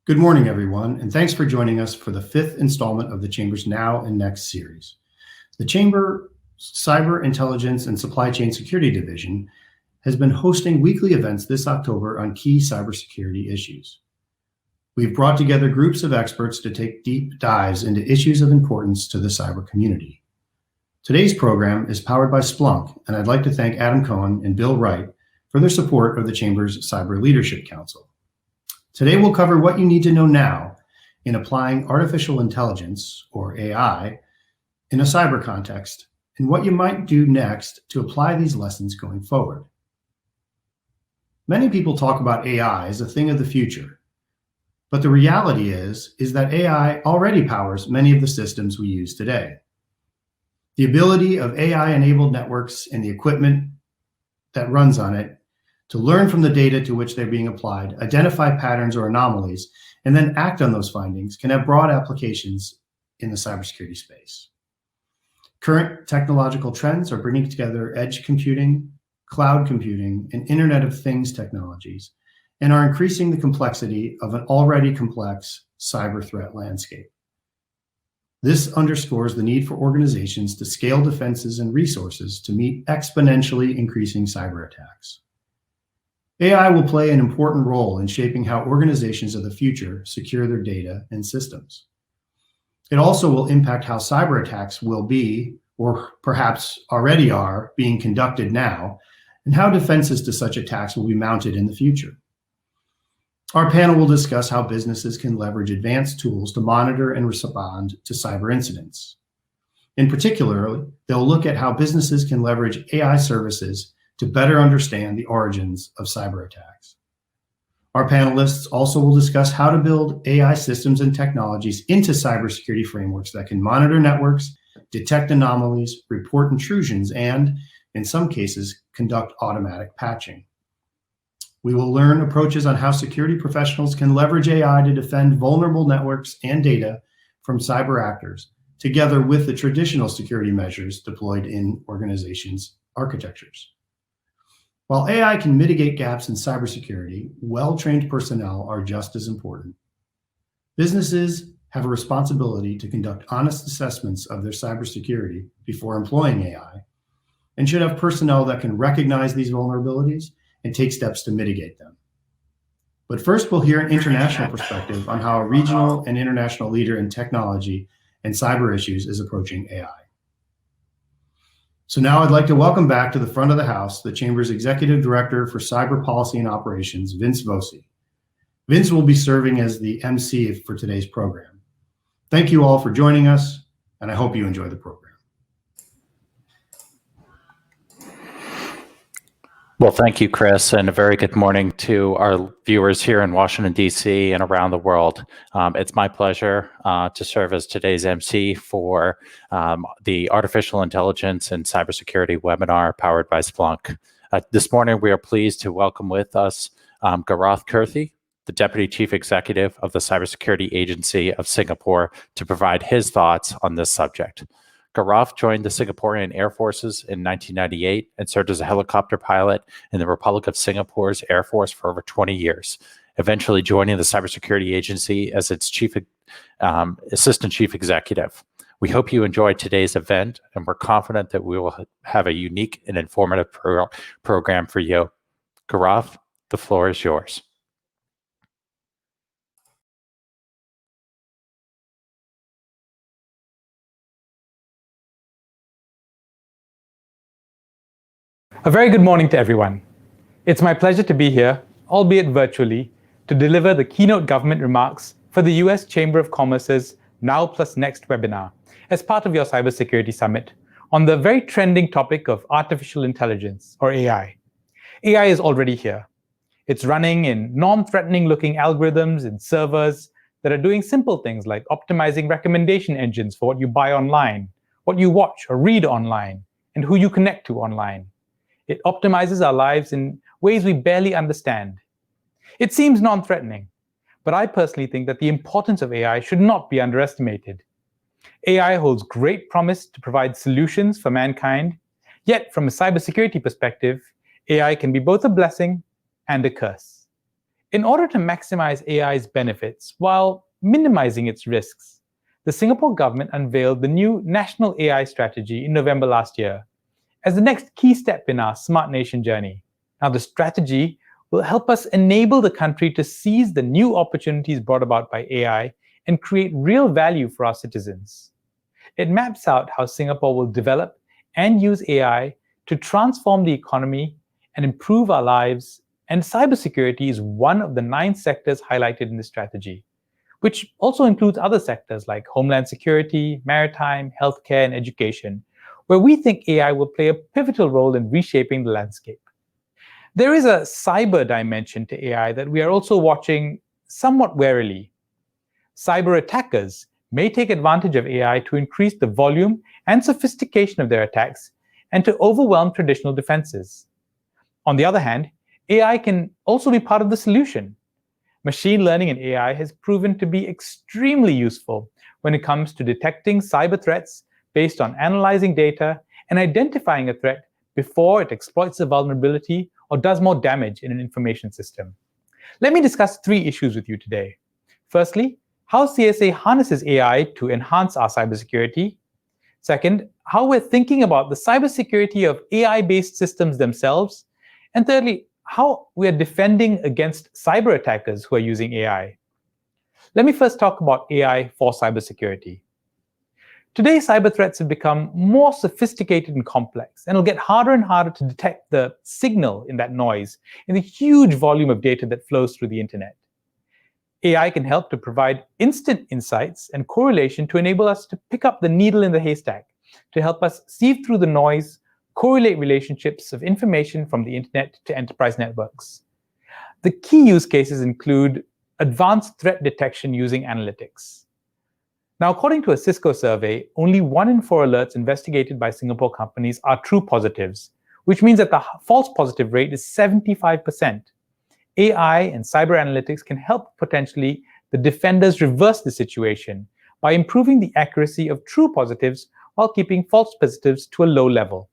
Good morning, everyone, and thanks for joining us for the fifth installment of the Chamber's Now and Next series. The Chamber Cyber Intelligence and Supply Chain Security Division has been hosting weekly events this October on key cybersecurity issues. We've brought together groups of experts to take deep dives into issues of importance to the cyber community. Today's program is powered by Splunk, and I'd like to thank Adam Cohen and Bill Wright for their support of the Chamber's Cyber Leadership Council. Today we'll cover what you need to know now in applying artificial intelligence, or AI, in a cyber context, and what you might do next to apply these lessons going forward. Many people talk about AI as a thing of the future, but the reality is that AI already powers many of the systems we use today. The ability of AI-enabled networks and the equipment that runs on it to learn from the data to which they're being applied, identify patterns or anomalies, and then act on those findings can have broad applications in the cybersecurity space. Current technological trends are bringing together edge computing, cloud computing, and Internet of Things technologies, and are increasing the complexity of an already complex cyber threat landscape. This underscores the need for organizations to scale defenses and resources to meet exponentially increasing cyber attacks. AI will play an important role in shaping how organizations of the future secure their data and systems. It also will impact how cyber attacks will be, or perhaps already are, being conducted now, and how defenses to such attacks will be mounted in the future. Our panel will discuss how businesses can leverage advanced tools to monitor and respond to cyber incidents. In particular, they'll look at how businesses can leverage AI services to better understand the origins of cyber attacks. Our panelists also will discuss how to build AI systems and technologies into cybersecurity frameworks that can monitor networks, detect anomalies, report intrusions, and, in some cases, conduct automatic patching. We will learn approaches on how security professionals can leverage AI to defend vulnerable networks and data from cyber actors, together with the traditional security measures deployed in organizations' architectures. While AI can mitigate gaps in cybersecurity, well-trained personnel are just as important. Businesses have a responsibility to conduct honest assessments of their cybersecurity before employing AI, and should have personnel that can recognize these vulnerabilities and take steps to mitigate them. But first, we'll hear an international perspective on how a regional and international leader in technology and cyber issues is approaching AI. So now I'd like to welcome back to the front of the house the Chamber's Executive Director for Cyber Policy and Operations, Vince Voci. Vince will be serving as the MC for today's program. Thank you all for joining us, and I hope you enjoy the program. Well, thank you, Chris, and a very good morning to our viewers here in Washington, D.C. and around the world. It's my pleasure to serve as today's MC for the Artificial Intelligence and Cybersecurity webinar powered by Splunk. This morning, we are pleased to welcome with us Gaurav Kirthi, the Deputy Chief Executive of the Cybersecurity Agency of Singapore, to provide his thoughts on this subject. Gaurav joined the Singaporean Air Forces in 1998 and served as a helicopter pilot in the Republic of Singapore's Air Force for over 20 years, eventually joining the Cybersecurity Agency as its Assistant Chief Executive. We hope you enjoyed today's event, and we're confident that we will have a unique and informative program for you. Gaurav, the floor is yours. A very good morning to everyone. It's my pleasure to be here, albeit virtually, to deliver the keynote government remarks for the US Chamber of Commerce's Now+Next webinar as part of your Cybersecurity Summit on the very trending topic of artificial intelligence, or AI. AI is already here. It's running in non-threatening looking algorithms in servers that are doing simple things like optimizing recommendation engines for what you buy online, what you watch or read online, and who you connect to online. It optimizes our lives in ways we barely understand. It seems non-threatening, but I personally think that the importance of AI should not be underestimated. AI holds great promise to provide solutions for mankind, yet from a cybersecurity perspective, AI can be both a blessing and a curse. In order to maximize AI's benefits while minimizing its risks, the Singapore government unveiled the new National AI Strategy in November last year as the next key step in our Smart Nation journey. Now, the strategy will help us enable the country to seize the new opportunities brought about by AI and create real value for our citizens. It maps out how Singapore will develop and use AI to transform the economy and improve our lives, and cybersecurity is one of the 9 sectors highlighted in the strategy, which also includes other sectors like homeland security, maritime, healthcare, and education, where we think AI will play a pivotal role in reshaping the landscape. There is a cyber dimension to AI that we are also watching somewhat warily. Cyber attackers may take advantage of AI to increase the volume and sophistication of their attacks and to overwhelm traditional defenses. On the other hand, AI can also be part of the solution. Machine learning and AI has proven to be extremely useful when it comes to detecting cyber threats based on analyzing data and identifying a threat before it exploits a vulnerability or does more damage in an information system. Let me discuss 3 issues with you today. Firstly, how CSA harnesses AI to enhance our cybersecurity. Second, how we're thinking about the cybersecurity of AI-based systems themselves. And thirdly, how we are defending against cyber attackers who are using AI. Let me first talk about AI for cybersecurity. Today, cyber threats have become more sophisticated and complex, and it'll get harder and harder to detect the signal in that noise in the huge volume of data that flows through the internet. AI can help to provide instant insights and correlation to enable us to pick up the needle in the haystack, to help us sieve through the noise, correlate relationships of information from the internet to enterprise networks. The key use cases include advanced threat detection using analytics. Now, according to a Cisco survey, only 1 in 4 alerts investigated by Singapore companies are true positives, which means that the false positive rate is 75%. AI and cyber analytics can help potentially the defenders reverse the situation by improving the accuracy of true positives while keeping false positives to a low level.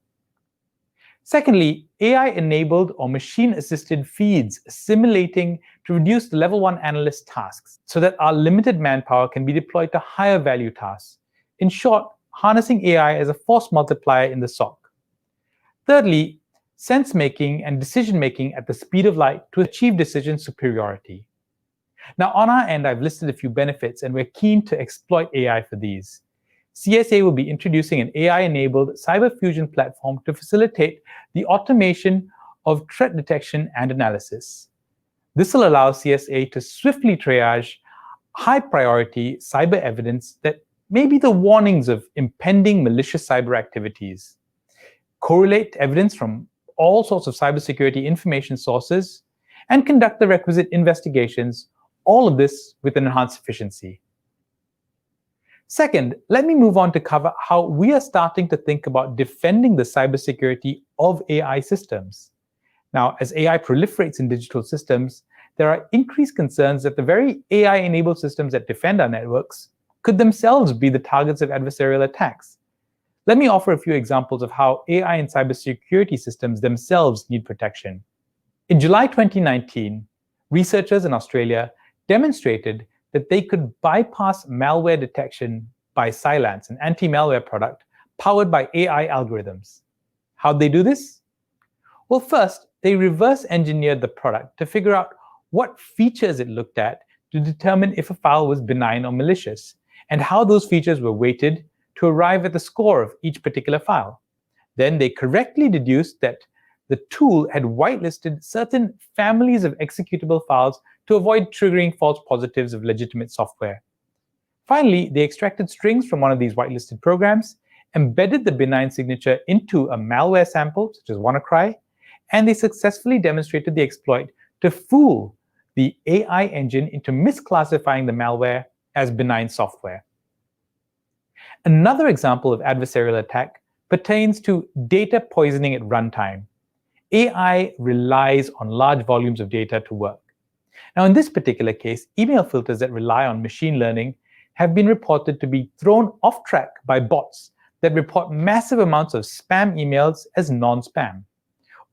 Secondly, AI-enabled or machine-assisted feeds simulating to reduce the level 1 analyst tasks so that our limited manpower can be deployed to higher value tasks. In short, harnessing AI as a force multiplier in the SOC. Thirdly, sense-making and decision-making at the speed of light to achieve decision superiority. Now, on our end, I've listed a few benefits, and we're keen to exploit AI for these. CSA will be introducing an AI-enabled cyber fusion platform to facilitate the automation of threat detection and analysis. This will allow CSA to swiftly triage high-priority cyber evidence that may be the warnings of impending malicious cyber activities, correlate evidence from all sorts of cybersecurity information sources, and conduct the requisite investigations, all of this with an enhanced efficiency. Second, let me move on to cover how we are starting to think about defending the cybersecurity of AI systems. Now, as AI proliferates in digital systems, there are increased concerns that the very AI-enabled systems that defend our networks could themselves be the targets of adversarial attacks. Let me offer a few examples of how AI and cybersecurity systems themselves need protection. In July 2019, researchers in Australia demonstrated that they could bypass malware detection by Cylance, an anti-malware product powered by AI algorithms. How'd they do this? Well, first, they reverse engineered the product to figure out what features it looked at to determine if a file was benign or malicious, and how those features were weighted to arrive at the score of each particular file. Then they correctly deduced that the tool had whitelisted certain families of executable files to avoid triggering false positives of legitimate software. Finally, they extracted strings from one of these whitelisted programs, embedded the benign signature into a malware sample, such as WannaCry, and they successfully demonstrated the exploit to fool the AI engine into misclassifying the malware as benign software. Another example of adversarial attack pertains to data poisoning at runtime. AI relies on large volumes of data to work. Now, in this particular case, email filters that rely on machine learning have been reported to be thrown off track by bots that report massive amounts of spam emails as non-spam.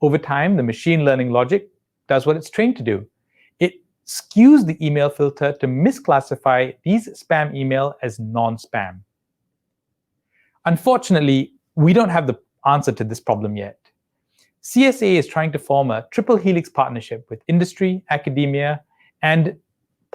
Over time, the machine learning logic does what it's trained to do. It skews the email filter to misclassify these spam email as non-spam. Unfortunately, we don't have the answer to this problem yet. CSA is trying to form a triple helix partnership with industry, academia, and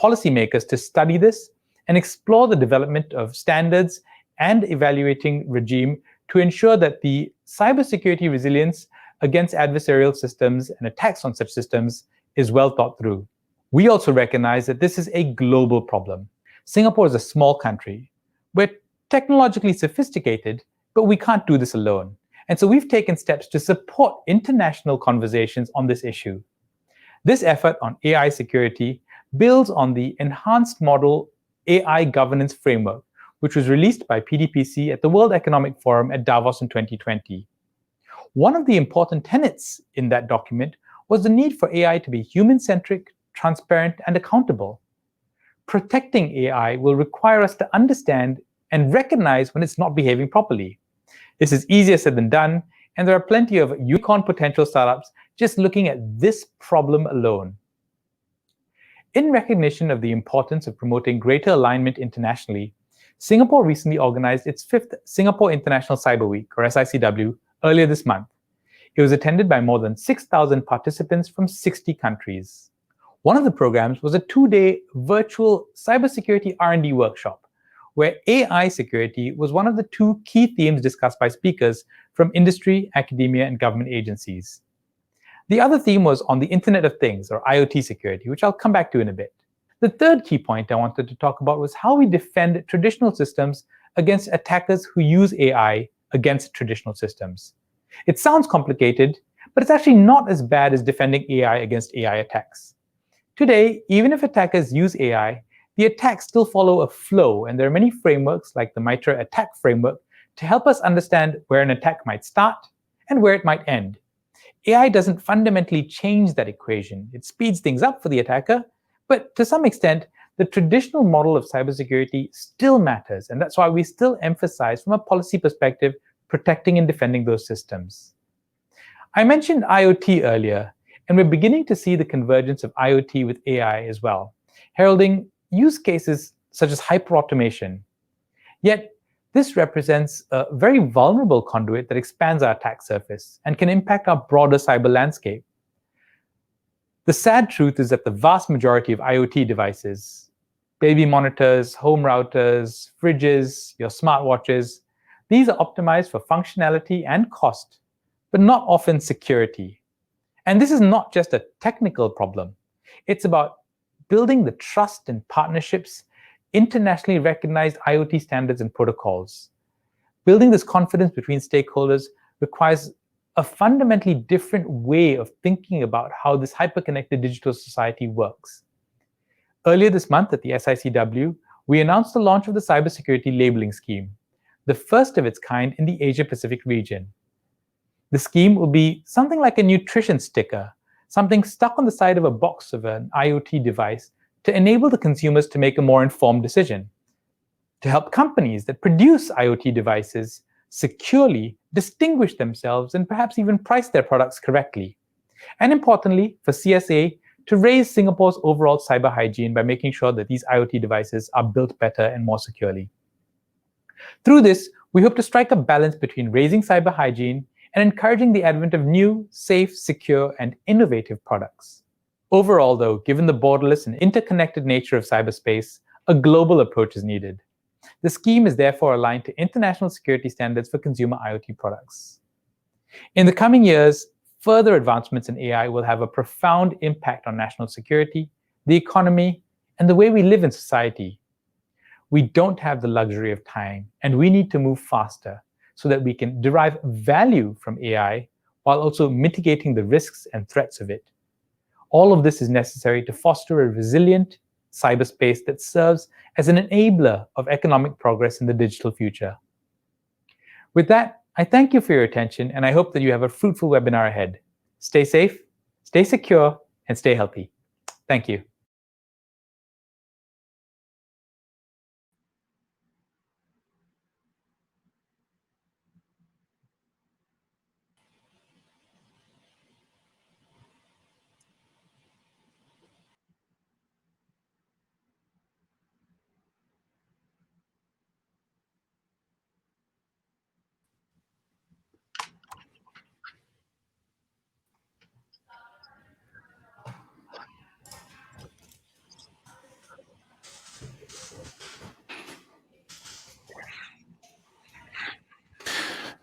policymakers to study this and explore the development of standards and evaluating regime to ensure that the cybersecurity resilience against adversarial systems and attacks on such systems is well thought through. We also recognize that this is a global problem. Singapore is a small country. We're technologically sophisticated, but we can't do this alone. And so we've taken steps to support international conversations on this issue. This effort on AI security builds on the Enhanced Model AI Governance Framework, which was released by PDPC at the World Economic Forum at Davos in 2020. One of the important tenets in that document was the need for AI to be human-centric, transparent, and accountable. Protecting AI will require us to understand and recognize when it's not behaving properly. This is easier said than done, and there are plenty of unicorn potential startups just looking at this problem alone. In recognition of the importance of promoting greater alignment internationally, Singapore recently organized its 5th Singapore International Cyber Week, or SICW, earlier this month. It was attended by more than 6,000 participants from 60 countries. One of the programs was a 2-day virtual cybersecurity R&D workshop, where AI security was one of the 2 key themes discussed by speakers from industry, academia, and government agencies. The other theme was on the Internet of Things, or IoT security, which I'll come back to in a bit. The third key point I wanted to talk about was how we defend traditional systems against attackers who use AI against traditional systems. It sounds complicated, but it's actually not as bad as defending AI against AI attacks. Today, even if attackers use AI, the attacks still follow a flow, and there are many frameworks like the MITRE ATT&CK framework to help us understand where an attack might start and where it might end. AI doesn't fundamentally change that equation. It speeds things up for the attacker, but to some extent, the traditional model of cybersecurity still matters, and that's why we still emphasize, from a policy perspective, protecting and defending those systems. I mentioned IoT earlier, and we're beginning to see the convergence of IoT with AI as well, heralding use cases such as hyperautomation. Yet, this represents a very vulnerable conduit that expands our attack surface and can impact our broader cyber landscape. The sad truth is that the vast majority of IoT devices, baby monitors, home routers, fridges, your smartwatches, these are optimized for functionality and cost, but not often security. And this is not just a technical problem. It's about building the trust and partnerships, internationally recognized IoT standards and protocols. Building this confidence between stakeholders requires a fundamentally different way of thinking about how this hyper-connected digital society works. Earlier this month at the SICW, we announced the launch of the Cybersecurity Labeling Scheme, the first of its kind in the Asia-Pacific region. The scheme will be something like a nutrition sticker, something stuck on the side of a box of an IoT device to enable the consumers to make a more informed decision, to help companies that produce IoT devices securely distinguish themselves and perhaps even price their products correctly. And importantly, for CSA, to raise Singapore's overall cyber hygiene by making sure that these IoT devices are built better and more securely. Through this, we hope to strike a balance between raising cyber hygiene and encouraging the advent of new, safe, secure, and innovative products. Overall, though, given the borderless and interconnected nature of cyberspace, a global approach is needed. The scheme is therefore aligned to international security standards for consumer IoT products. In the coming years, further advancements in AI will have a profound impact on national security, the economy, and the way we live in society. We don't have the luxury of time, and we need to move faster so that we can derive value from AI while also mitigating the risks and threats of it. All of this is necessary to foster a resilient cyberspace that serves as an enabler of economic progress in the digital future. With that, I thank you for your attention, and I hope that you have a fruitful webinar ahead. Stay safe, stay secure, and stay healthy. Thank you.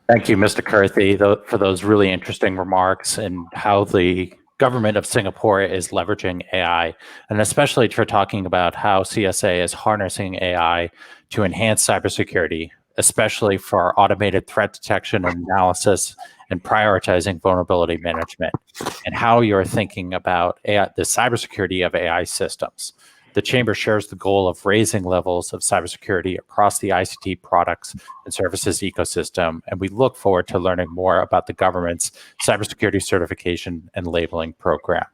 Thank you, Mr. Kurthy, for those really interesting remarks and how the government of Singapore is leveraging AI, and especially for talking about how CSA is harnessing AI to enhance cybersecurity, especially for automated threat detection and analysis and prioritizing vulnerability management, and how you're thinking about AI, the cybersecurity of AI systems. The Chamber shares the goal of raising levels of cybersecurity across the ICT products and services ecosystem, and we look forward to learning more about the government's cybersecurity certification and labeling program.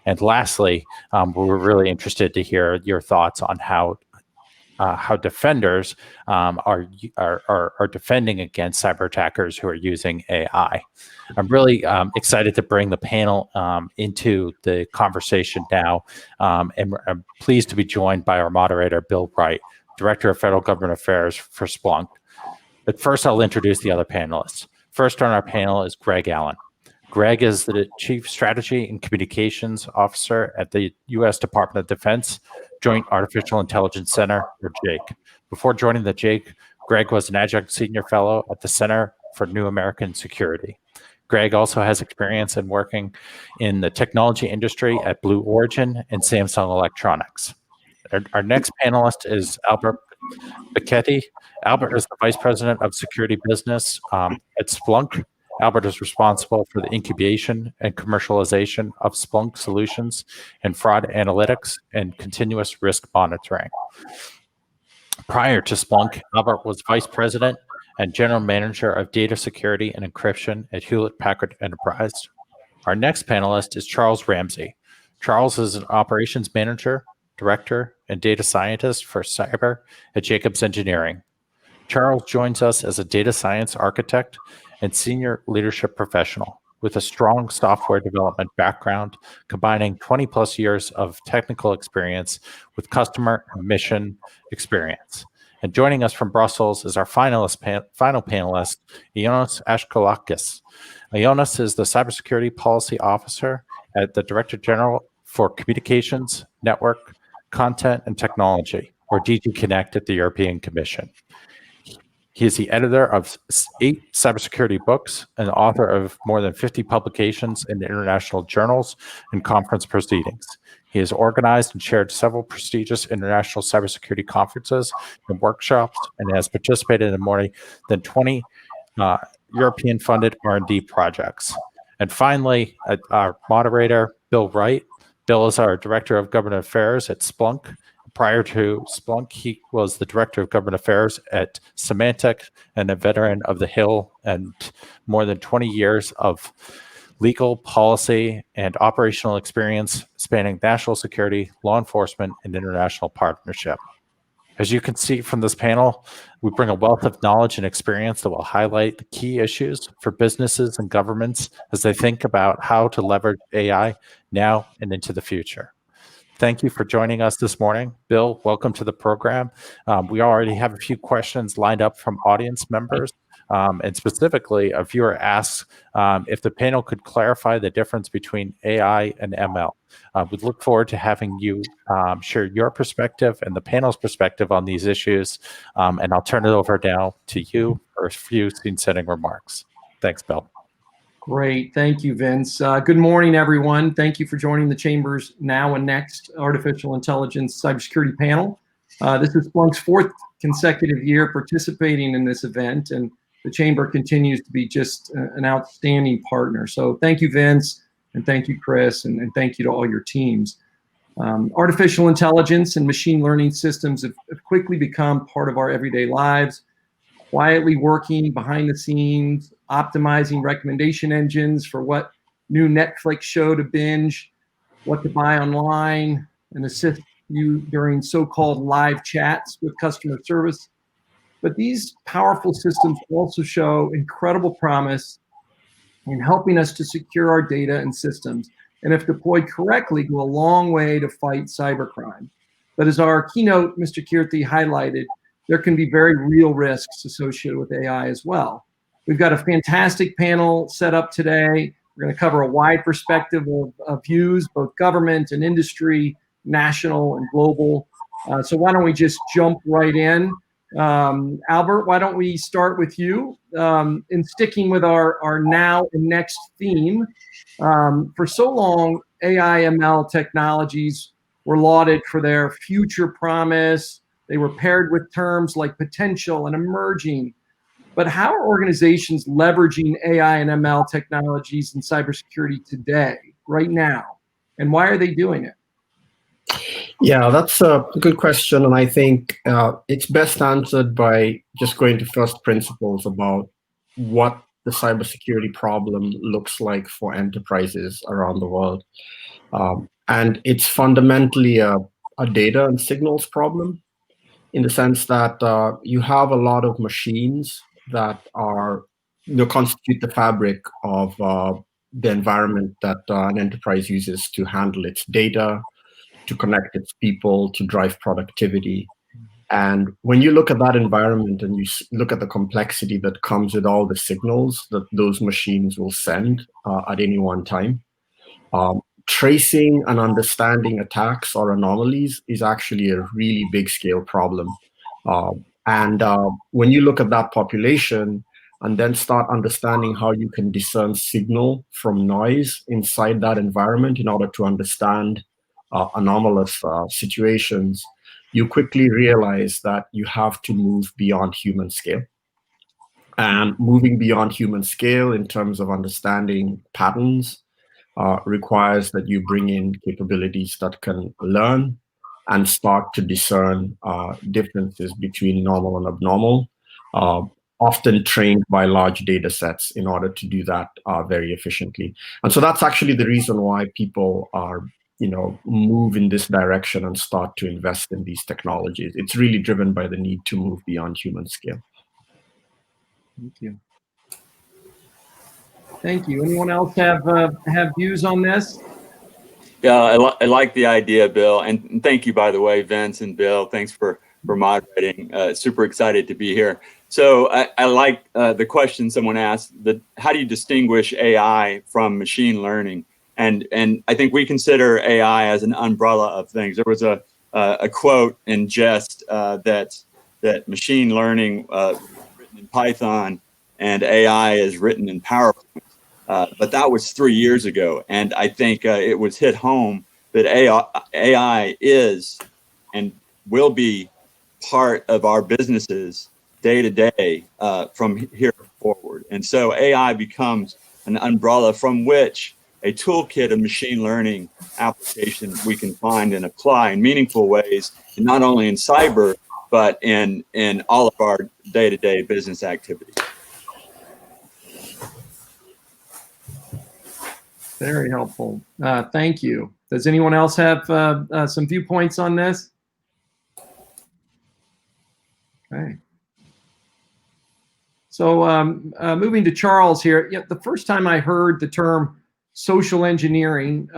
And lastly, we're really interested to hear your thoughts on how defenders are defending against cyber attackers who are using AI. I'm really excited to bring the panel into the conversation now, and I'm pleased to be joined by our moderator, Bill Wright, Director of Federal Government Affairs for Splunk. But first, I'll introduce the other panelists. First on our panel is Greg Allen. Greg is the Chief Strategy and Communications Officer at the U.S. Department of Defense Joint Artificial Intelligence Center, or JAIC. Before joining the JAIC, Greg was an adjunct senior fellow at the Center for New American Security. Greg also has experience in working in the technology industry at Blue Origin and Samsung Electronics. Our next panelist is Albert Becchetti. Albert is the Vice President of Security Business at Splunk. Albert is responsible for the incubation and commercialization of Splunk solutions and fraud analytics and continuous risk monitoring. Prior to Splunk, Albert was Vice President and General Manager of Data Security and Encryption at Hewlett-Packard Enterprise. Our next panelist is Charles Ramsey. Charles is an Operations Manager, Director, and Data Scientist for Cyber at Jacobs Engineering. Charles joins us as a data science architect and senior leadership professional with a strong software development background, combining 20 plus years of technical experience with customer and mission experience. And joining us from Brussels is our final panelist, Ioannis Ashkolakis. Ioannis is the Cybersecurity Policy Officer at the Director General for Communications, Network, Content, and Technology, or DG Connect at the European Commission. He is the editor of 8 cybersecurity books and the author of more than 50 publications in international journals and conference proceedings. He has organized and chaired several prestigious international cybersecurity conferences and workshops, and has participated in more than 20 European-funded R&D projects. And finally, our moderator, Bill Wright. Bill is our Director of Government Affairs at Splunk. Prior to Splunk, he was the Director of Government Affairs at Symantec and a veteran of the Hill, and more than 20 years of legal, policy, and operational experience spanning national security, law enforcement, and international partnership. As you can see from this panel, we bring a wealth of knowledge and experience that will highlight the key issues for businesses and governments as they think about how to leverage AI now and into the future. Thank you for joining us this morning. Bill, welcome to the program. We already have a few questions lined up from audience members. And specifically, a viewer asks if the panel could clarify the difference between AI and ML. We look forward to having you share your perspective and the panel's perspective on these issues. And I'll turn it over now to you for a few scene-setting remarks. Thanks, Bill. Great. Thank you, Vince. Good morning, everyone. Thank you for joining the Chamber's Now and Next Artificial Intelligence Cybersecurity panel. This is Splunk's 4th consecutive year participating in this event, and the Chamber continues to be just an outstanding partner. So thank you, Vince, and thank you, Chris, and thank you to all your teams. Artificial intelligence and machine learning systems have quickly become part of our everyday lives, quietly working behind the scenes, optimizing recommendation engines for what new Netflix show to binge, what to buy online, and assist you during so-called live chats with customer service. But these powerful systems also show incredible promise in helping us to secure our data and systems, and if deployed correctly, go a long way to fight cybercrime. But as our keynote, Mr. Kirti, highlighted, there can be very real risks associated with AI as well. We've got a fantastic panel set up today. We're going to cover a wide perspective of views, both government and industry, national and global. So why don't we just jump right in? Albert, why don't we start with you? In sticking with our now and next theme, for so long, AI ML technologies were lauded for their future promise. They were paired with terms like potential and emerging. But how are organizations leveraging AI and ML technologies in cybersecurity today, right now? And why are they doing it? Yeah, that's a good question. And I think it's best answered by just going to first principles about what the cybersecurity problem looks like for enterprises around the world. And it's fundamentally a data and signals problem, in the sense that you have a lot of machines that are, constitute the fabric of the environment that an enterprise uses to handle its data, to connect its people, to drive productivity. And when you look at that environment and you look at the complexity that comes with all the signals that those machines will send at any one time, tracing and understanding attacks or anomalies is actually a really big scale problem. And when you look at that population and then start understanding how you can discern signal from noise inside that environment in order to understand anomalous situations, you quickly realize that you have to move beyond human scale. And moving beyond human scale in terms of understanding patterns requires that you bring in capabilities that can learn and start to discern differences between normal and abnormal, often trained by large data sets in order to do that very efficiently. And so that's actually the reason why people are, move in this direction and start to invest in these technologies. It's really driven by the need to move beyond human scale. Thank you. Thank you. Anyone else have views on this? Yeah, I like the idea, Bill, and thank you, by the way, Vince and Bill. Thanks for moderating. Super excited to be here. So I like the question someone asked: how do you distinguish AI from machine learning? And I think we consider AI as an umbrella of things. There was a quote in jest that machine learning is written in Python and AI is written in PowerPoint. But that was 3 years ago, and I think it was hit home that AI is and will be part of our businesses day to day from here forward. And so AI becomes an umbrella from which a toolkit of machine learning application we can find and apply in meaningful ways, and not only in cyber, but in all of our day-to-day business activities. Very helpful. Thank you. Does anyone else have some viewpoints on this? Okay. So moving to Charles here. Yeah, the first time I heard the term social engineering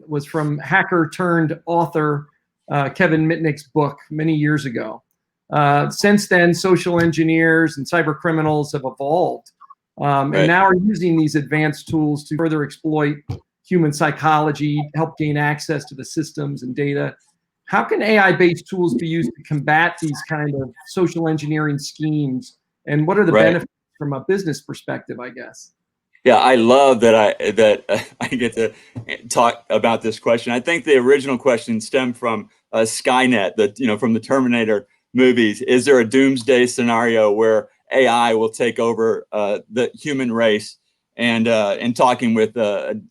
was from hacker turned author Kevin Mitnick's book many years ago. Since then, social engineers and cyber criminals have evolved. And now are using these advanced tools to further exploit human psychology, help gain access to the systems and data. How can AI-based tools be used to combat these kind of social engineering schemes? And what are the benefits from a business perspective, I guess? Yeah, I love that I get to talk about this question. I think the original question stemmed from Skynet, from the Terminator movies. Is there a doomsday scenario where AI will take over the human race? And talking with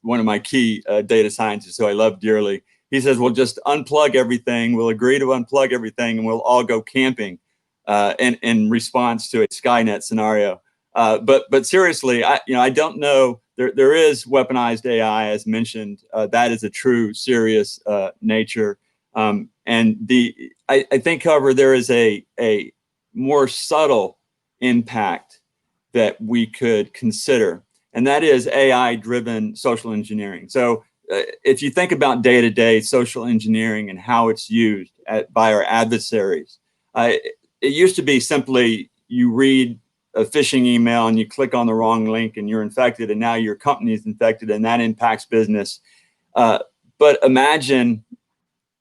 one of my key data scientists, who I love dearly, he says, "We'll just unplug everything. We'll agree to unplug everything, and we'll all go camping," in response to a Skynet scenario. But seriously, I don't know. There is weaponized AI, as mentioned. That is a true, serious nature. And I think, however, there is a more subtle impact that we could consider, and that is AI-driven social engineering. So if you think about day-to-day social engineering and how it's used by our adversaries, it used to be simply you read a phishing email and you click on the wrong link and you're infected, and now your company is infected, and that impacts business. But imagine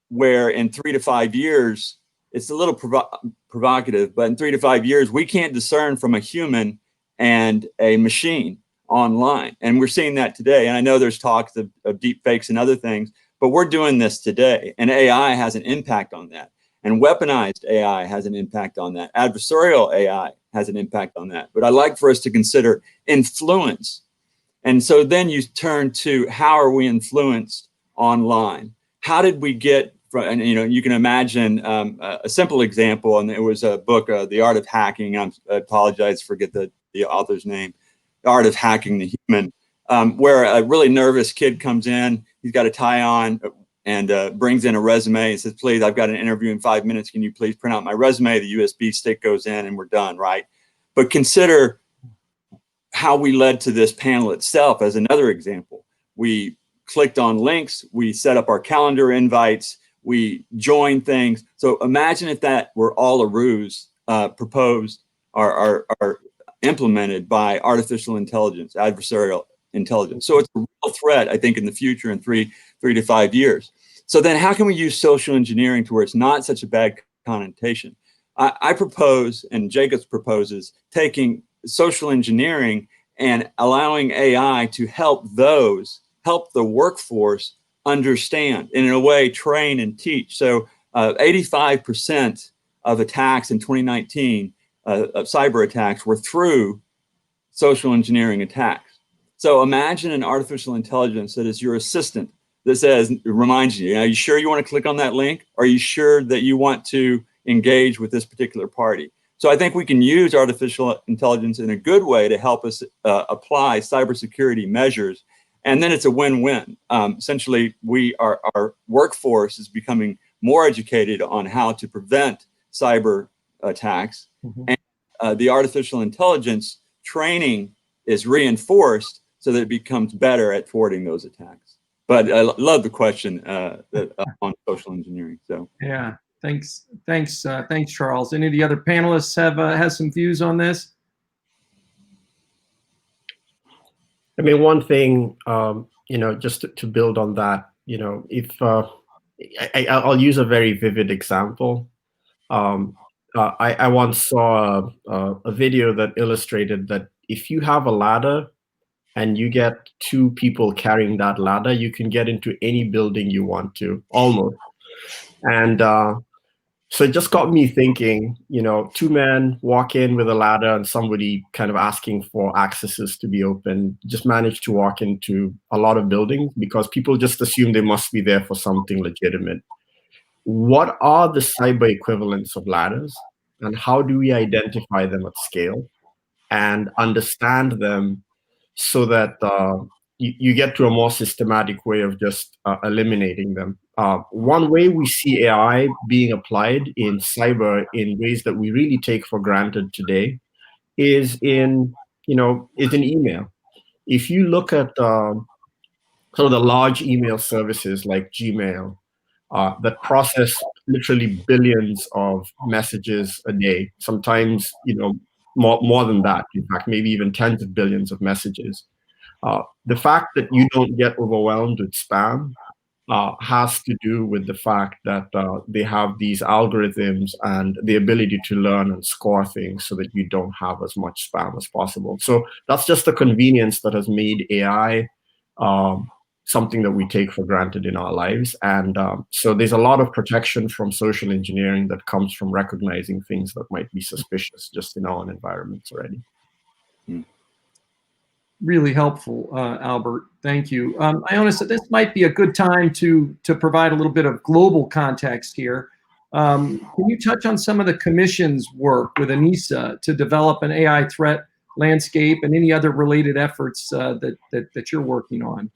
where in 3 to 5 years, it's a little provocative, but in 3 to 5 years, we can't discern from a human and a machine online. And we're seeing that today. And I know there's talks of deep fakes and other things, but we're doing this today. And AI has an impact on that. And weaponized AI has an impact on that. Adversarial AI has an impact on that. But I'd like for us to consider influence. And so then you turn to, how are we influenced online? How did we get from, and you can imagine a simple example, and it was a book, The Art of Hacking. I apologize, forget the author's name. The Art of Hacking the Human, where a really nervous kid comes in, he's got a tie on and brings in a resume and says, please, I've got an interview in 5 minutes. Can you please print out my resume? The USB stick goes in and we're done, right? But consider how we led to this panel itself as another example. We clicked on links, we set up our calendar invites, we joined things. So imagine if that were all a ruse proposed or implemented by artificial intelligence, adversarial intelligence. So it's a real threat, I think, in the future in 3 to 5 years. So then how can we use social engineering to where it's not such a bad connotation? I propose, and Jacobs proposes, taking social engineering and allowing AI to help the workforce understand, and in a way train and teach. So 85% of attacks in 2019, of cyber attacks, were through social engineering attacks. So imagine an artificial intelligence that is your assistant, that says, reminds you, are you sure you want to click on that link? Are you sure that you want to engage with this particular party? So I think we can use artificial intelligence in a good way to help us apply cybersecurity measures. And then it's a win-win. Essentially, our workforce is becoming more educated on how to prevent cyber attacks. And the artificial intelligence training is reinforced so that it becomes better at thwarting those attacks. But I love the question on social engineering. So yeah, thanks, Charles. Any of the other panelists have some views on this? I mean, one thing, just to build on that, if I'll use a very vivid example. I once saw a video that illustrated that if you have a ladder and you get 2 people carrying that ladder, you can get into any building you want to, almost. And so it just got me thinking, 2 men walk in with a ladder and somebody kind of asking for accesses to be open, just managed to walk into a lot of buildings because people just assume they must be there for something legitimate. What are the cyber equivalents of ladders, and how do we identify them at scale and understand them so that you get to a more systematic way of just eliminating them? One way we see AI being applied in cyber in ways that we really take for granted today is in email. If you look at some of the large email services like Gmail, that process literally billions of messages a day, sometimes more than that, in fact, maybe even tens of billions of messages. The fact that you don't get overwhelmed with spam has to do with the fact that they have these algorithms and the ability to learn and score things so that you don't have as much spam as possible. So that's just the convenience that has made AI something that we take for granted in our lives. And so there's a lot of protection from social engineering that comes from recognizing things that might be suspicious just in our own environments already. Really helpful, Albert. Thank you. Iona said this might be a good time to provide a little bit of global context here. Can you touch on some of the Commission's work with ANISA to develop an AI threat landscape and any other related efforts that you're working on?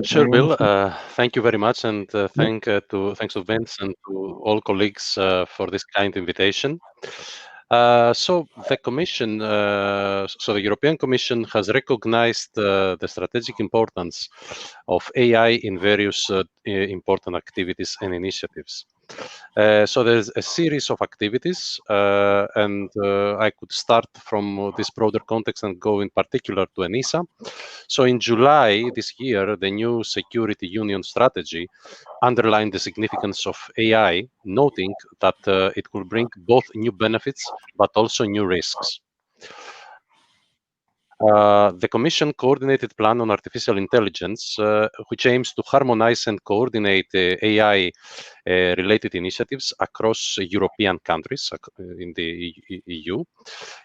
Sure, Bill. Thank you very much, and thanks to Vince and to all colleagues for this kind invitation. So the Commission, so the European Commission has recognized the strategic importance of AI in various important activities and initiatives. So there's a series of activities, and I could start from this broader context and go in particular to ENISA. So in July this year, the new Security Union strategy underlined the significance of AI, noting that it will bring both new benefits but also new risks. The Commission coordinated plan on artificial intelligence, which aims to harmonize and coordinate AI-related initiatives across European countries in the EU,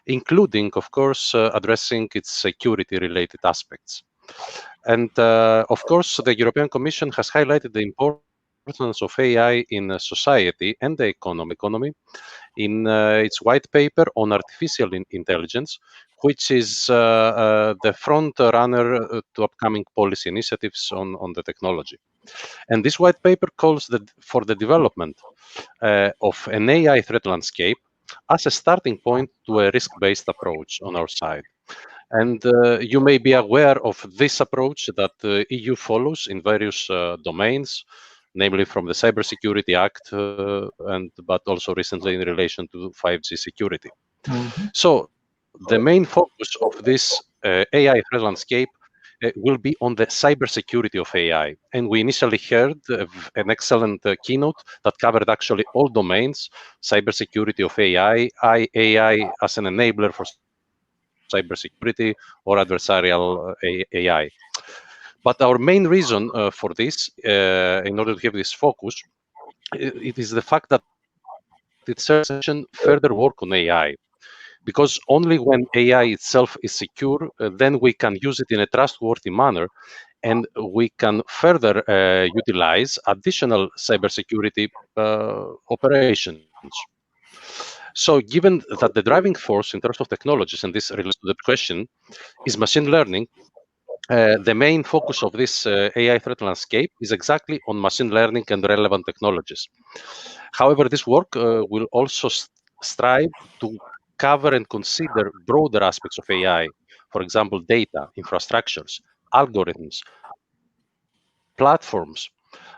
including, of course, addressing its security-related aspects. And, of course, the European Commission has highlighted the importance of AI in society and the economy in its white paper on artificial intelligence, which is the front runner to upcoming policy initiatives on the technology. And this white paper calls for the development of an AI threat landscape as a starting point to a risk-based approach on our side. And you may be aware of this approach that the EU follows in various domains, namely from the Cybersecurity Act, but also recently in relation to 5G security. Mm-hmm. So the main focus of this AI threat landscape will be on the cybersecurity of AI. And we initially heard an excellent keynote that covered actually all domains, cybersecurity of AI as an enabler for cybersecurity or adversarial AI. But our main reason for this, in order to have this focus, it is the fact that it's further work on AI. Because only when AI itself is secure, then we can use it in a trustworthy manner, and we can further utilize additional cybersecurity operations. So given that the driving force in terms of technologies, and this relates to the question, is machine learning, the main focus of this AI threat landscape is exactly on machine learning and relevant technologies. However, this work will also strive to cover and consider broader aspects of AI, for example, data, infrastructures, algorithms, platforms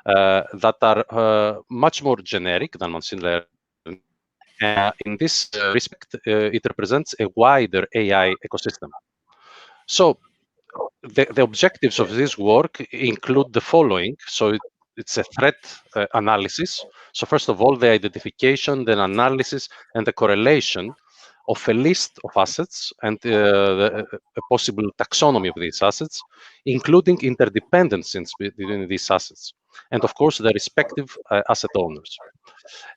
that are much more generic than machine learning. In this respect, it represents a wider AI ecosystem. So the objectives of this work include the following. So it's a threat analysis. So first of all, the identification, the analysis, and the correlation of a list of assets and a possible taxonomy of these assets, including interdependencies between these assets, and of course the respective asset owners.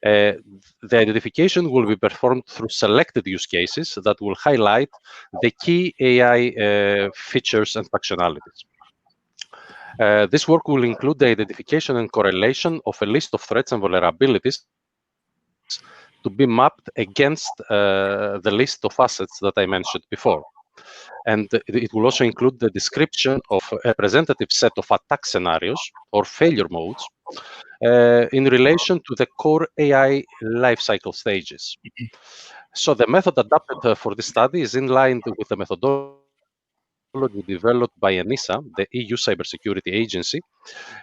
The identification will be performed through selected use cases that will highlight the key AI features and functionalities. This work will include the identification and correlation of a list of threats and vulnerabilities to be mapped against the list of assets that I mentioned before. And it will also include the description of a representative set of attack scenarios or failure modes in relation to the core AI lifecycle stages. So the method adapted for this study is in line with the methodology developed by ENISA, the EU cybersecurity agency,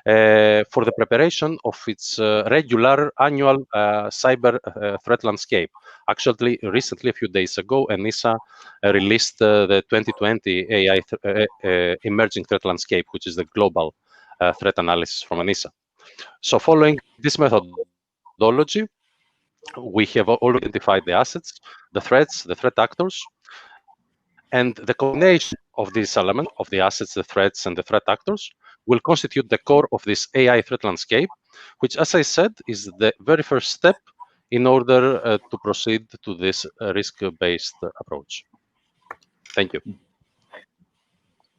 for the preparation of its regular annual cyber threat landscape. Actually, recently, a few days ago, ENISA released the 2020 AI emerging threat landscape, which is the global threat analysis from ENISA. So following this methodology, we have already identified the assets, the threats, the threat actors, and the combination of these elements, of the assets, the threats, and the threat actors, will constitute the core of this AI threat landscape, which, as I said, is the very first step in order to proceed to this risk-based approach. Thank you.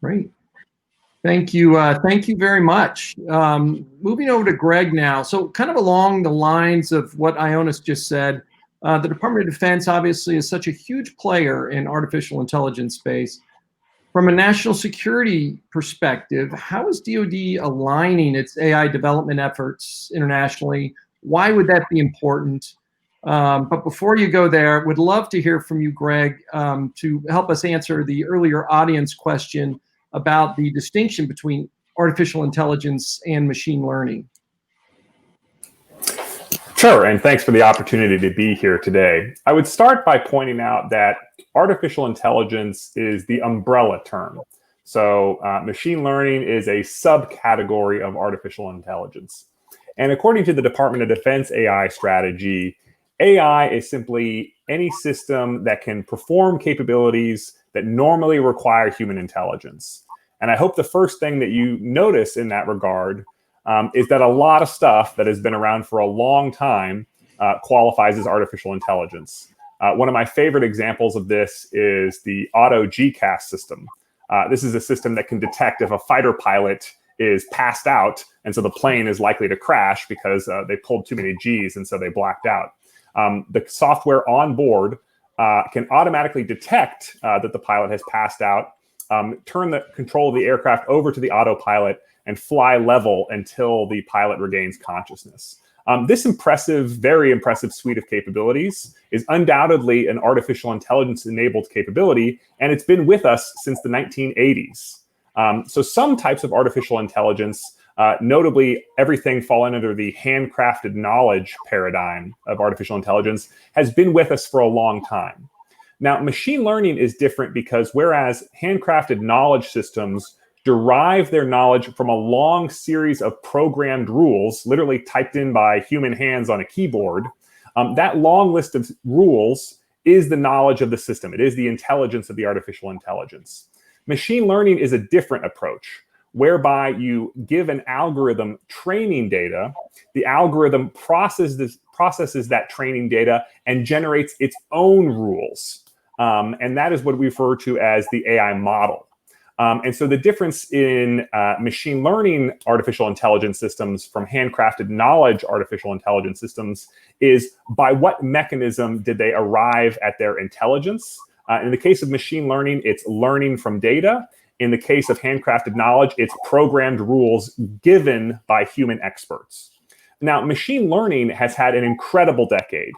Great. Thank you. Thank you very much. Moving over to Greg now. So kind of along the lines of what Ionis just said, the Department of Defense obviously is such a huge player in artificial intelligence space. From a national security perspective, how is DoD aligning its AI development efforts internationally? Why would that be important? But before you go there, would love to hear from you, Greg, to help us answer the earlier audience question about the distinction between artificial intelligence and machine learning. Sure, and thanks for the opportunity to be here today. I would start by pointing out that artificial intelligence is the umbrella term. So machine learning is a subcategory of artificial intelligence. And according to the Department of Defense AI strategy, AI is simply any system that can perform capabilities that normally require human intelligence. And I hope the first thing that you notice in that regard is that a lot of stuff that has been around for a long time qualifies as artificial intelligence. One of my favorite examples of this is the auto GCAS system. This is a system that can detect if a fighter pilot is passed out, and so the plane is likely to crash because they pulled too many Gs, and so they blacked out. The software on board can automatically detect that the pilot has passed out, turn the control of the aircraft over to the autopilot, and fly level until the pilot regains consciousness. This impressive, very impressive suite of capabilities is undoubtedly an artificial intelligence-enabled capability, and it's been with us since the 1980s. So some types of artificial intelligence, notably everything falling under the handcrafted knowledge paradigm of artificial intelligence, has been with us for a long time. Now, machine learning is different because whereas handcrafted knowledge systems derive their knowledge from a long series of programmed rules, literally typed in by human hands on a keyboard, that long list of rules is the knowledge of the system. It is the intelligence of the artificial intelligence. Machine learning is a different approach, whereby you give an algorithm training data, the algorithm processes that training data and generates its own rules. And that is what we refer to as the AI model. And so the difference in machine learning artificial intelligence systems from handcrafted knowledge artificial intelligence systems is by what mechanism did they arrive at their intelligence? In the case of machine learning, it's learning from data. In the case of handcrafted knowledge, it's programmed rules given by human experts. Now, machine learning has had an incredible decade.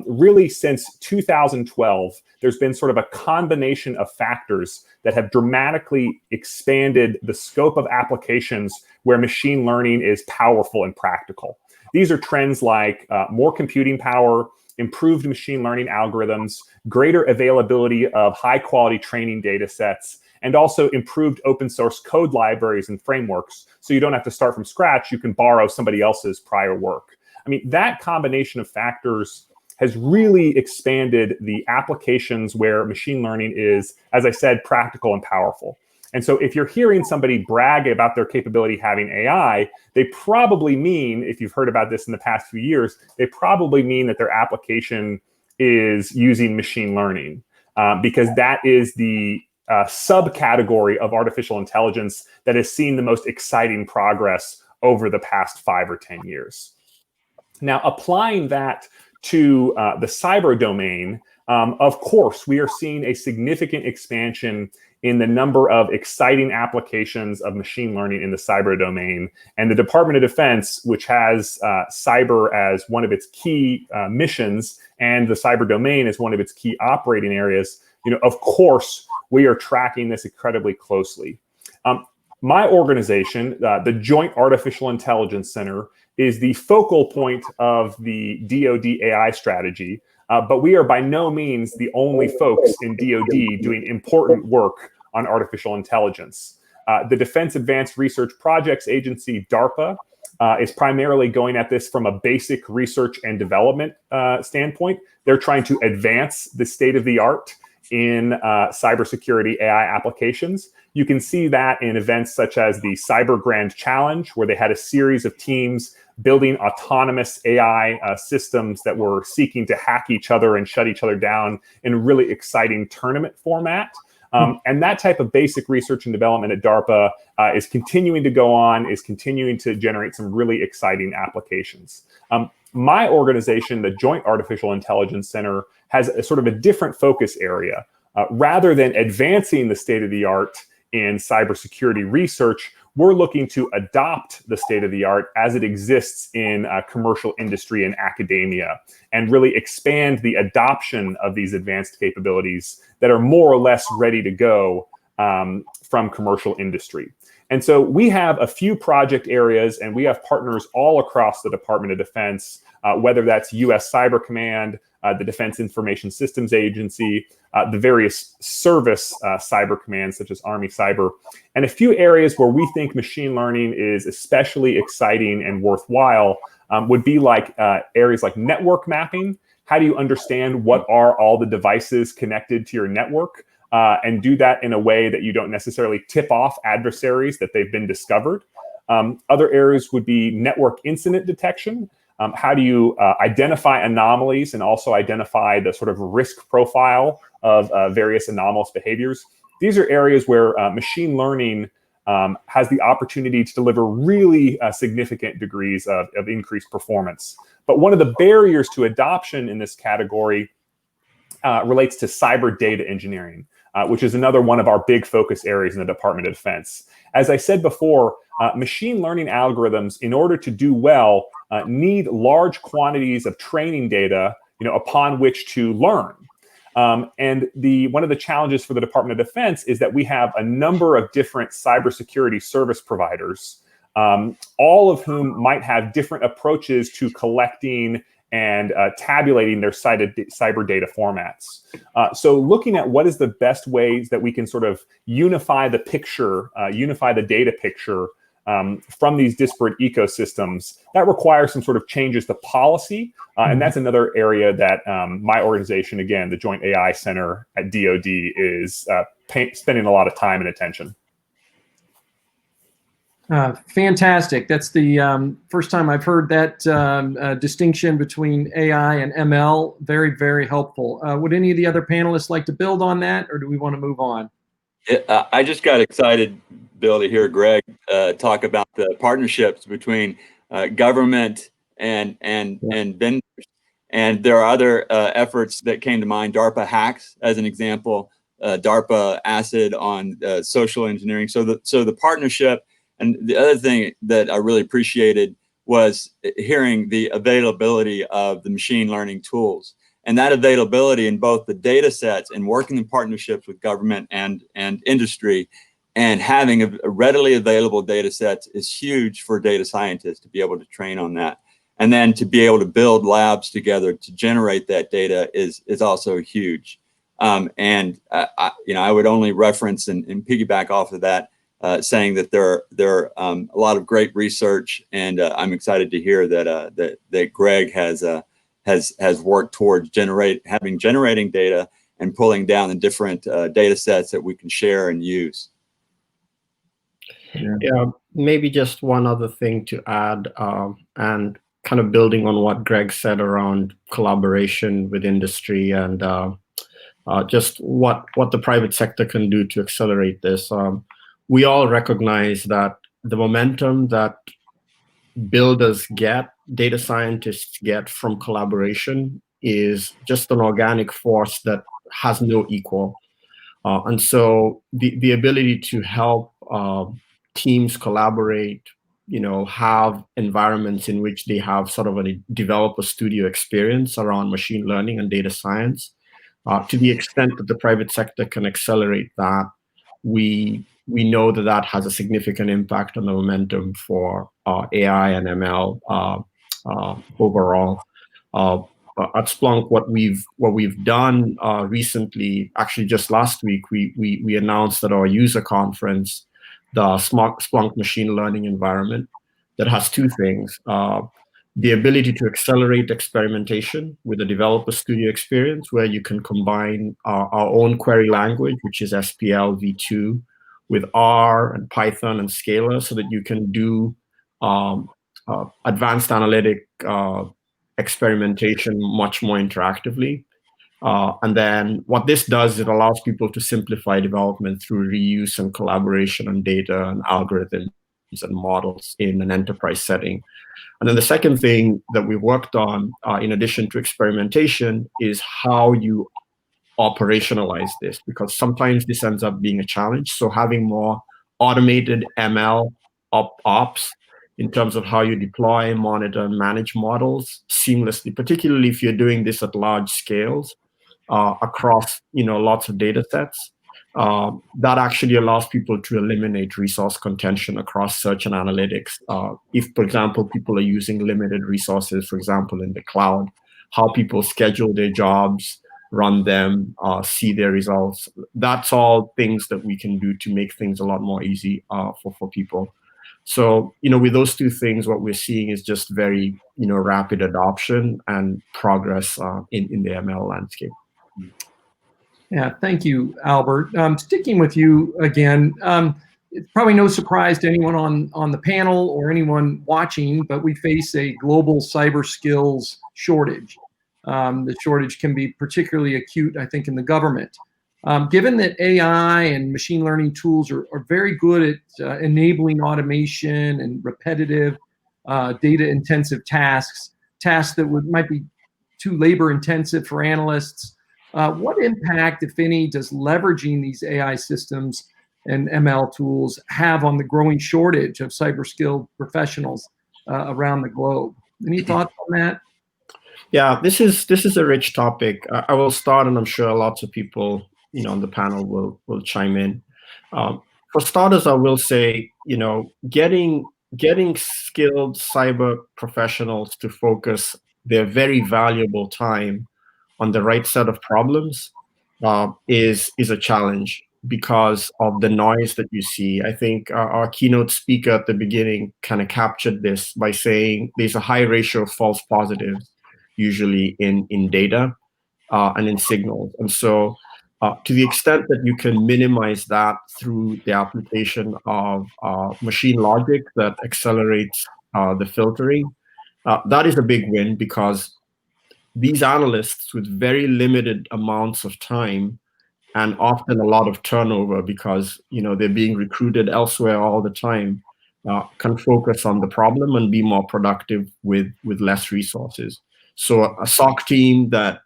Really, since 2012, there's been sort of a combination of factors that have dramatically expanded the scope of applications where machine learning is powerful and practical. These are trends like more computing power, improved machine learning algorithms, greater availability of high-quality training data sets, and also improved open source code libraries and frameworks. So you don't have to start from scratch, you can borrow somebody else's prior work. I mean, that combination of factors has really expanded the applications where machine learning is, as I said, practical and powerful. And so if you're hearing somebody brag about their capability having AI, they probably mean, if you've heard about this in the past few years, they probably mean that their application is using machine learning because that is the subcategory of artificial intelligence that has seen the most exciting progress over the past 5 or 10 years. Now, applying that to the cyber domain, of course, we are seeing a significant expansion in the number of exciting applications of machine learning in the cyber domain. And the Department of Defense, which has cyber as one of its key missions and the cyber domain as one of its key operating areas, of course, we are tracking this incredibly closely. My organization, the Joint Artificial Intelligence Center, is the focal point of the DoD AI strategy, but we are by no means the only folks in DoD doing important work on artificial intelligence. The Defense Advanced Research Projects Agency, DARPA, is primarily going at this from a basic research and development standpoint. They're trying to advance the state of the art in cybersecurity AI applications. You can see that in events such as the Cyber Grand Challenge, where they had a series of teams building autonomous AI systems that were seeking to hack each other and shut each other down in a really exciting tournament format. And that type of basic research and development at DARPA is continuing to go on, is continuing to generate some really exciting applications. My organization, the Joint Artificial Intelligence Center, has a sort of a different focus area. Rather than advancing the state of the art in cybersecurity research, we're looking to adopt the state of the art as it exists in commercial industry and academia, and really expand the adoption of these advanced capabilities that are more or less ready to go from commercial industry. And so we have a few project areas, and we have partners all across the Department of Defense whether that's U.S. Cyber Command, the Defense Information Systems Agency, the various service cyber commands such as Army Cyber, and a few areas where we think machine learning is especially exciting and worthwhile would be like areas like network mapping. How do you understand what are all the devices connected to your network, and do that in a way that you don't necessarily tip off adversaries that they've been discovered? Other areas would be network incident detection. How do you identify anomalies and also identify the sort of risk profile of various anomalous behaviors? These are areas where machine learning has the opportunity to deliver really significant degrees of increased performance. But one of the barriers to adoption in this category relates to cyber data engineering, which is another one of our big focus areas in the Department of Defense. As I said before, machine learning algorithms, in order to do well, need large quantities of training data, upon which to learn. And one of the challenges for the Department of Defense is that we have a number of different cybersecurity service providers, all of whom might have different approaches to collecting and tabulating their cyber data formats. So looking at what is the best ways that we can sort of unify the picture, unify the data picture from these disparate ecosystems, that requires some sort of changes to policy. And that's another area that my organization, again, the Joint AI Center at DoD, is spending a lot of time and attention. Fantastic. That's the first time I've heard that distinction between AI and ML. Very, very helpful. Would any of the other panelists like to build on that, or do we want to move on? I just got excited, Bill, to hear Greg talk about the partnerships between government and vendors. And there are other efforts that came to mind. DARPA Hacks, as an example, DARPA Acid on social engineering. So the partnership. And the other thing that I really appreciated was hearing the availability of the machine learning tools, and that availability in both the data sets and working in partnerships with government and industry, and having a readily available data sets is huge for data scientists to be able to train on that. And then to be able to build labs together to generate that data is also huge. And I would only reference and piggyback off of that, saying that there are a lot of great research, and I'm excited to hear that Greg has worked towards generating data and pulling down the different data sets that we can share and use. Yeah, maybe just one other thing to add, and kind of building on what Greg said around collaboration with industry and just what the private sector can do to accelerate this. We all recognize that the momentum that builders get, data scientists get from collaboration is just an organic force that has no equal. And so the ability to help teams collaborate, have environments in which they have sort of a developer studio experience around machine learning and data science, to the extent that the private sector can accelerate that, we know that has a significant impact on the momentum for AI and ML overall. At Splunk, what we've done recently, actually just last week, we announced at our user conference the Splunk machine learning environment that has two things: the ability to accelerate experimentation with a developer studio experience, where you can combine our own query language, which is SPL v2, with R and Python and Scala, so that you can do advanced analytic experimentation much more interactively. And then what this does, it allows people to simplify development through reuse and collaboration on data and algorithms and models in an enterprise setting. And then the second thing that we worked on, in addition to experimentation, is how you operationalize this, because sometimes this ends up being a challenge. So having more automated ML ops in terms of how you deploy, monitor, and manage models seamlessly, particularly if you're doing this at large scales across lots of data sets, that actually allows people to eliminate resource contention across search and analytics. If, for example, people are using limited resources, for example, in the cloud, how people schedule their jobs, run them, see their results. That's all things that we can do to make things a lot more easy for people. So, with those two things, what we're seeing is just very, rapid adoption and progress in the ML landscape. Yeah, thank you, Albert. Sticking with you again, it's probably no surprise to anyone on the panel or anyone watching, but we face a global cyber skills shortage. The shortage can be particularly acute, I think, in the government. Given that AI and machine learning tools are very good at enabling automation and repetitive data-intensive tasks that might be too labor-intensive for analysts, what impact, if any, does leveraging these AI systems and ML tools have on the growing shortage of cyber-skilled professionals around the globe? Any thoughts on that? Yeah, this is a rich topic. I will start, and I'm sure lots of people, on the panel will chime in. For starters, I will say, getting skilled cyber professionals to focus their very valuable time on the right set of problems is a challenge because of the noise that you see. I think our keynote speaker at the beginning kind of captured this by saying there's a high ratio of false positives usually in data and in signals. And so to the extent that you can minimize that through the application of machine logic that accelerates the filtering, that is a big win, because these analysts with very limited amounts of time and often a lot of turnover because they're being recruited elsewhere all the time, can focus on the problem and be more productive with less resources. So a SOC team that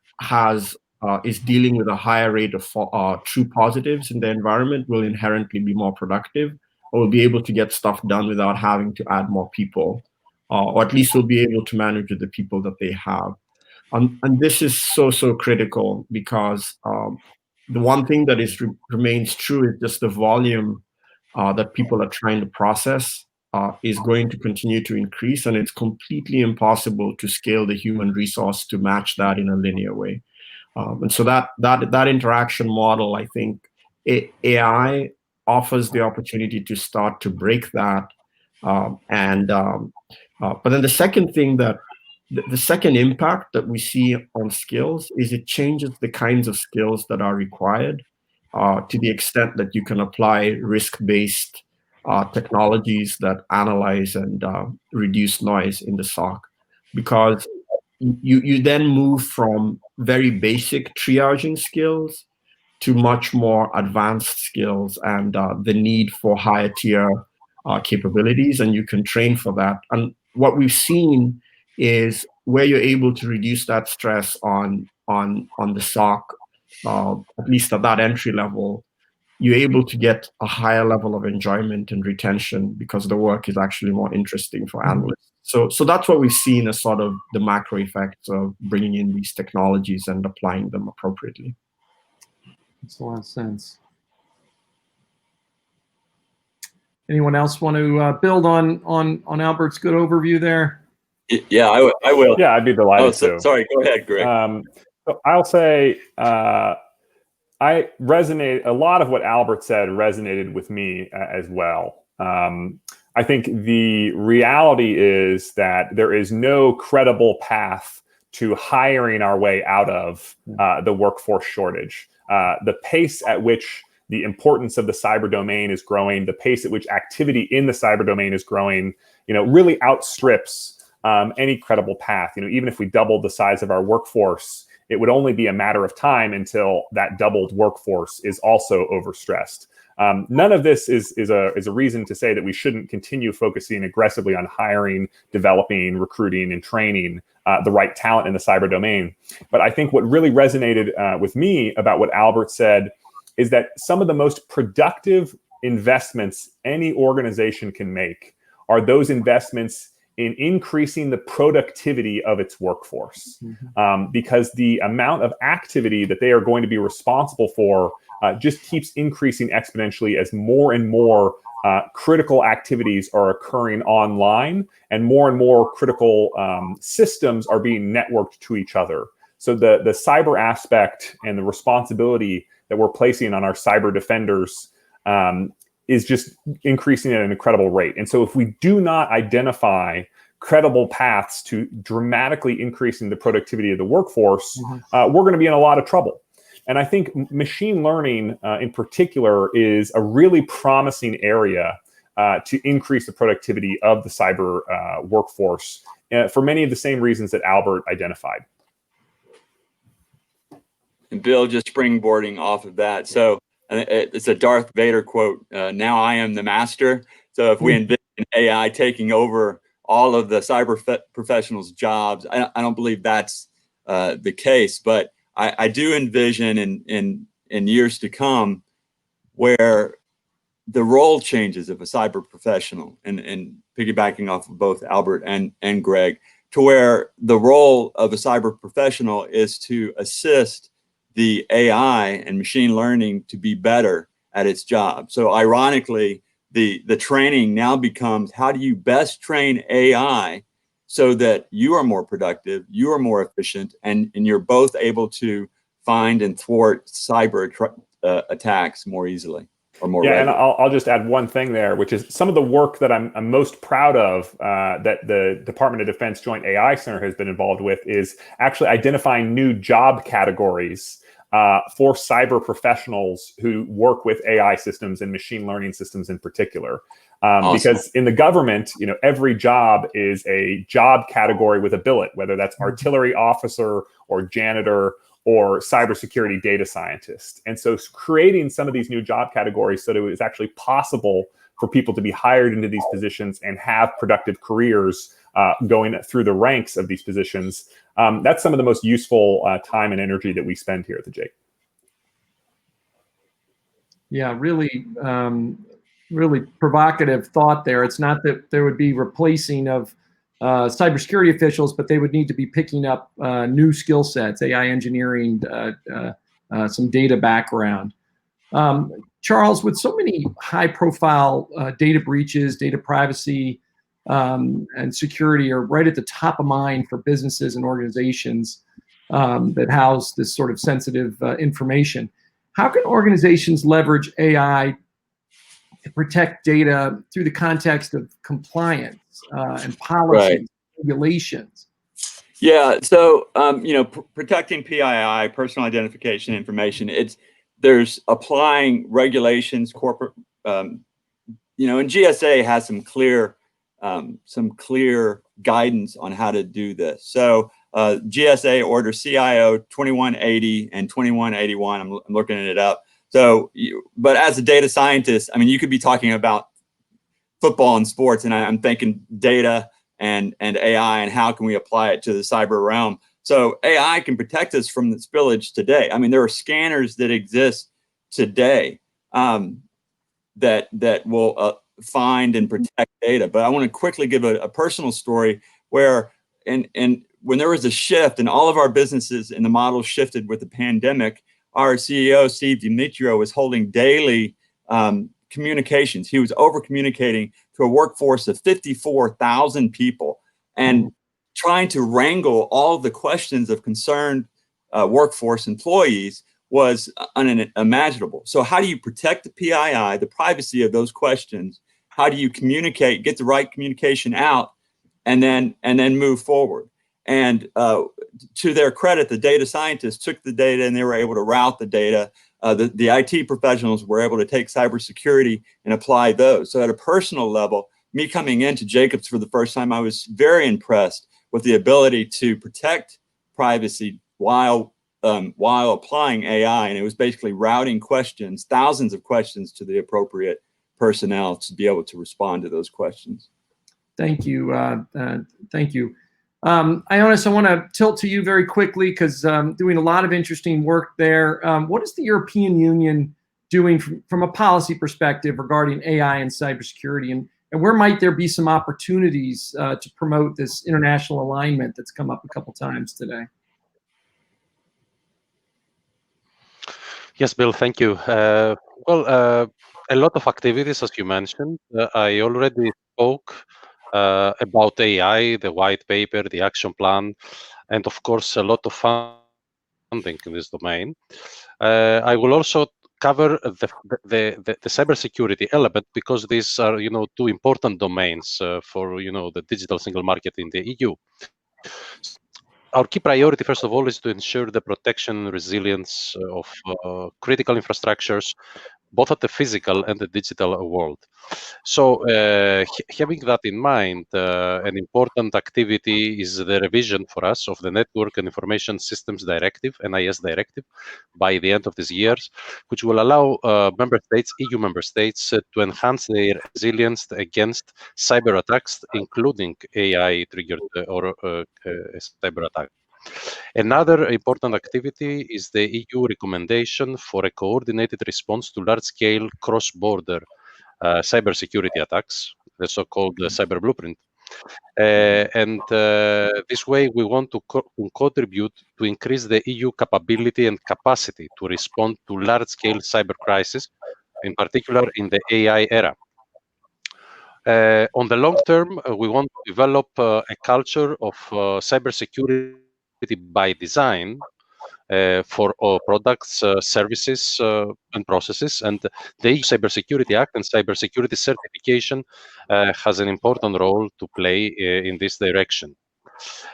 is dealing with a higher rate of true positives in their environment will inherently be more productive, or will be able to get stuff done without having to add more people, or at least will be able to manage with the people that they have. And this is so critical because the one thing that remains true is just the volume that people are trying to process is going to continue to increase, and it's completely impossible to scale the human resource to match that in a linear way. And so that interaction model, I think AI offers the opportunity to start to break that. But then the second thing the second impact that we see on skills is it changes the kinds of skills that are required, to the extent that you can apply risk-based technologies that analyze and reduce noise in the SOC. Because you then move from very basic triaging skills to much more advanced skills and the need for higher tier capabilities, and you can train for that. And what we've seen is where you're able to reduce that stress on the SOC, at least at that entry level, you're able to get a higher level of enjoyment and retention because the work is actually more interesting for analysts. So that's what we've seen as sort of the macro effects of bringing in these technologies and applying them appropriately. Makes a lot of sense. Anyone else want to build on Albert's good overview there? Yeah, I will. Yeah, I'd be delighted to. Sorry, go ahead, Greg. So I'll say a lot of what Albert said resonated with me as well. I think the reality is that there is no credible path to hiring our way out of the workforce shortage. The pace at which the importance of the cyber domain is growing, the pace at which activity in the cyber domain is growing, really outstrips any credible path. Even if we doubled the size of our workforce, it would only be a matter of time until that doubled workforce is also overstressed. None of this is a reason to say that we shouldn't continue focusing aggressively on hiring, developing, recruiting, and training the right talent in the cyber domain. But I think what really resonated with me about what Albert said is that some of the most productive investments any organization can make are those investments in increasing the productivity of its workforce, because the amount of activity that they are going to be responsible for just keeps increasing exponentially as more and more critical activities are occurring online and more critical systems are being networked to each other. So the cyber aspect and the responsibility that we're placing on our cyber defenders is just increasing at an incredible rate. And so if we do not identify credible paths to dramatically increasing the productivity of the workforce, we're going to be in a lot of trouble. And I think machine learning in particular is a really promising area to increase the productivity of the cyber workforce for many of the same reasons that Albert identified. And Bill, just springboarding off of that. So it's a Darth Vader quote, now I am the master. So if we envision AI taking over all of the cyber professionals' jobs, I don't believe that's the case, but I do envision in years to come where the role changes of a cyber professional, and piggybacking off of both Albert and Greg, to where the role of a cyber professional is to assist the AI and machine learning to be better at its job. So ironically, the training now becomes, how do you best train AI so that you are more productive, you are more efficient, and you're both able to find and thwart cyber attacks more easily or more readily. And I'll just add one thing there, which is some of the work that I'm most proud of that the Department of Defense Joint AI Center has been involved with is actually identifying new job categories for cyber professionals who work with AI systems and machine learning systems in particular. Awesome. Because in the government, every job is a job category with a billet, whether that's artillery officer or janitor or cybersecurity data scientist. And so creating some of these new job categories so that it was actually possible for people to be hired into these positions and have productive careers going through the ranks of these positions. That's some of the most useful time and energy that we spend here at the Jake. Yeah, really, really provocative thought there. It's not that there would be replacing of cybersecurity officials, but they would need to be picking up new skill sets, AI engineering, some data background. Charles, with so many high-profile data breaches, data privacy, and security are right at the top of mind for businesses and organizations that house this sort of sensitive information. How can organizations leverage AI to protect data through the context of compliance and policies, regulations? Yeah, so protecting PII, personal identification information, there's applying regulations, corporate, and GSA has some clear guidance on how to do this. So GSA Order CIO 2180 and 2181. I'm looking it up. So, but as a data scientist, I mean, you could be talking about football and sports, and I'm thinking data and AI and how can we apply it to the cyber realm. So AI can protect us from the spillage today. I mean, there are scanners that exist today that will find and protect data. But I want to quickly give a personal story where, and when there was a shift and all of our businesses and the model shifted with the pandemic, our CEO, Steve Demetrio, was holding daily communications. He was over communicating to a workforce of 54,000 people and trying to wrangle all the questions of concerned workforce employees was unimaginable. So how do you protect the PII, the privacy of those questions? How do you communicate, get the right communication out, and then move forward? And to their credit, the data scientists took the data and they were able to route the data. The IT professionals were able to take cybersecurity and apply those. So at a personal level, me coming into Jacobs for the first time, I was very impressed with the ability to protect privacy while applying AI. And it was basically routing questions, thousands of questions, to the appropriate personnel to be able to respond to those questions. Thank you. Thank you. Ioannis, I want to tilt to you very quickly because doing a lot of interesting work there. What is the European Union doing from a policy perspective regarding AI and cybersecurity? and where might there be some opportunities to promote this international alignment that's come up a couple times today? Yes, Bill, thank you. Well, a lot of activities, as you mentioned. I already spoke about AI, the white paper, the action plan, and of course, a lot of funding in this domain. I will also cover the cybersecurity element, because these are, two important domains for, the digital single market in the EU. Our key priority, first of all, is to ensure the protection and resilience of critical infrastructures, both at the physical and the digital world. So, having that in mind, an important activity is the revision for us of the Network and Information Systems Directive, NIS Directive, by the end of this year, which will allow member states, EU member states, to enhance their resilience against cyber attacks, including AI-triggered or cyber attack. Another important activity is the EU recommendation for a coordinated response to large-scale cross-border cybersecurity attacks, the so-called cyber blueprint. And this way, we want to contribute to increase the EU capability and capacity to respond to large-scale cyber crises, in particular in the AI era. On the long term, we want to develop a culture of cybersecurity by design for products, services, and processes. And the EU Cybersecurity Act and cybersecurity certification has an important role to play in this direction.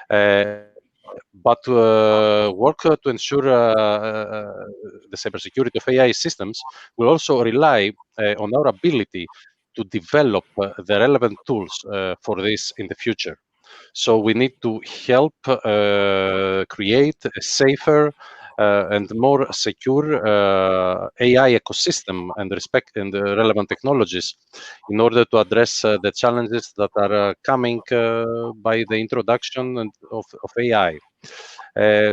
But work to ensure the cybersecurity of AI systems will also rely on our ability to develop the relevant tools for this in the future. So we need to help create a safer and more secure AI ecosystem and respect in the relevant technologies in order to address the challenges that are coming by the introduction of AI.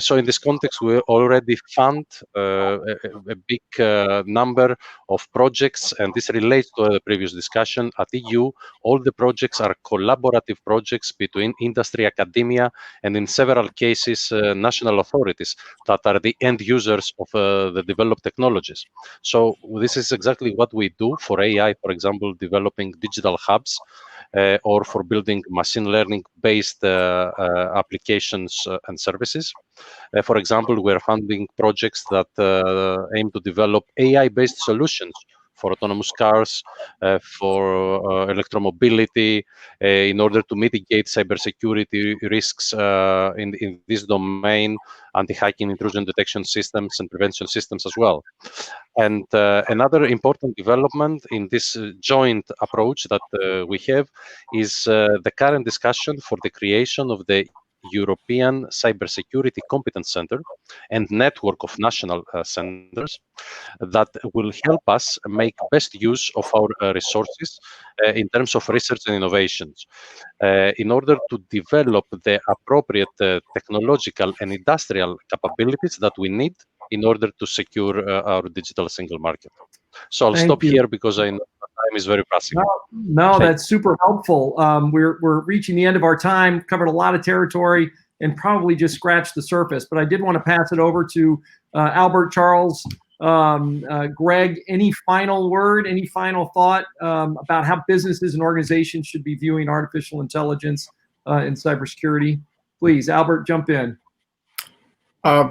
So in this context, we already fund a big number of projects, and this relates to the previous discussion. At EU, all the projects are collaborative projects between industry, academia, and in several cases, national authorities that are the end users of the developed technologies. So this is exactly what we do for AI, for example, developing digital hubs, or for building machine learning-based applications and services. For example, we're funding projects that aim to develop AI-based solutions for autonomous cars, for electromobility, in order to mitigate cybersecurity risks in this domain, anti-hacking intrusion detection systems and prevention systems as well. And another important development in this joint approach that we have is the current discussion for the creation of the European Cybersecurity Competence Center and network of national centers that will help us make best use of our resources in terms of research and innovations in order to develop the appropriate technological and industrial capabilities that we need in order to secure our digital single market. So I'll stop here because I know time is very pressing. No, that's super helpful. We're reaching the end of our time, covered a lot of territory, and probably just scratched the surface. But I did want to pass it over to Albert, Charles, Greg. Any final word, any final thought about how businesses and organizations should be viewing artificial intelligence and cybersecurity? Please, Albert, jump in.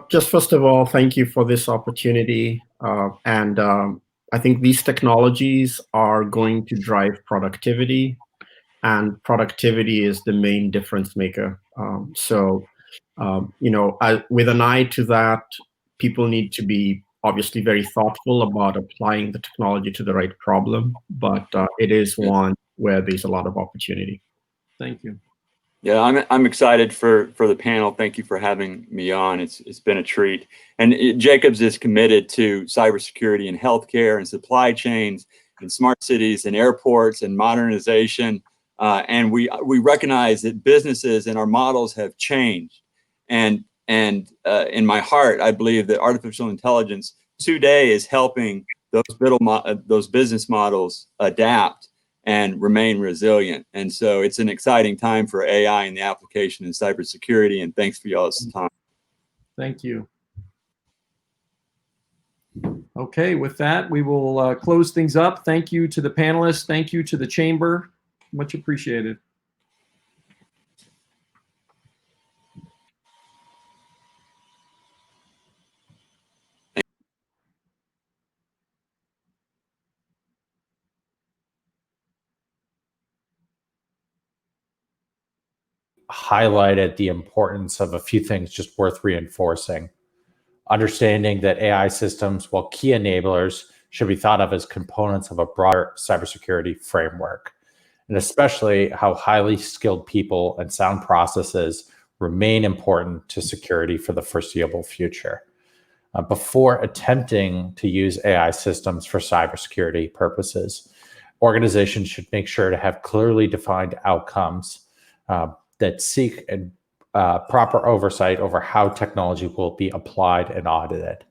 Just first of all, thank you for this opportunity. And I think these technologies are going to drive productivity, and productivity is the main difference maker. With an eye to that, people need to be obviously very thoughtful about applying the technology to the right problem, but it is one where there's a lot of opportunity. Thank you. Yeah, I'm excited for the panel. Thank you for having me on. It's been a treat. And Jacobs is committed to cybersecurity in healthcare and supply chains and smart cities and airports and modernization. And we recognize that businesses and our models have changed. And in my heart, I believe that artificial intelligence today is helping those business models adapt and remain resilient. And so it's an exciting time for AI and the application in cybersecurity. And thanks for y'all's time. Thank you. Okay, with that, we will close things up. Thank you to the panelists. Thank you to the chamber. Much appreciated. Highlighted the importance of a few things just worth reinforcing. Understanding that AI systems, while key enablers, should be thought of as components of a broader cybersecurity framework, and especially how highly skilled people and sound processes remain important to security for the foreseeable future. Before attempting to use AI systems for cybersecurity purposes, organizations should make sure to have clearly defined outcomes that seek proper oversight over how technology will be applied and audited.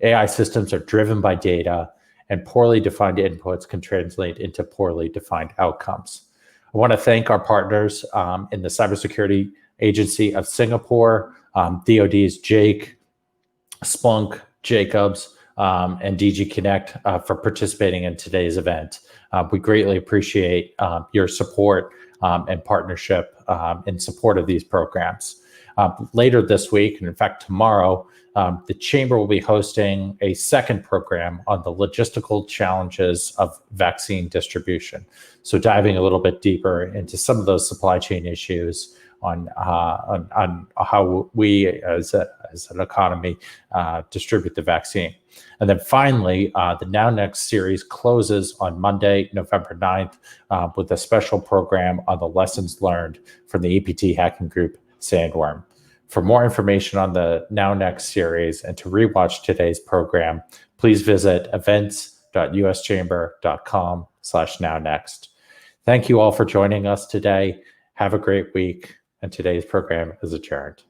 AI systems are driven by data, and poorly defined inputs can translate into poorly defined outcomes. I want to thank our partners in the Cybersecurity Agency of Singapore, DoD's Jake, Splunk, Jacobs, and DG Connect for participating in today's event. We greatly appreciate your support and partnership in support of these programs. Later this week, and in fact tomorrow, the Chamber will be hosting a second program on the logistical challenges of vaccine distribution. So diving a little bit deeper into some of those supply chain issues on how we as an economy distribute the vaccine. And then finally, the Now+Next series closes on Monday, November 9th, with a special program on the lessons learned from the APT hacking group Sandworm. For more information on the Now+Next series and to rewatch today's program, please visit events.uschamber.com/nownext. Thank you all for joining us today. Have a great week, and today's program is adjourned.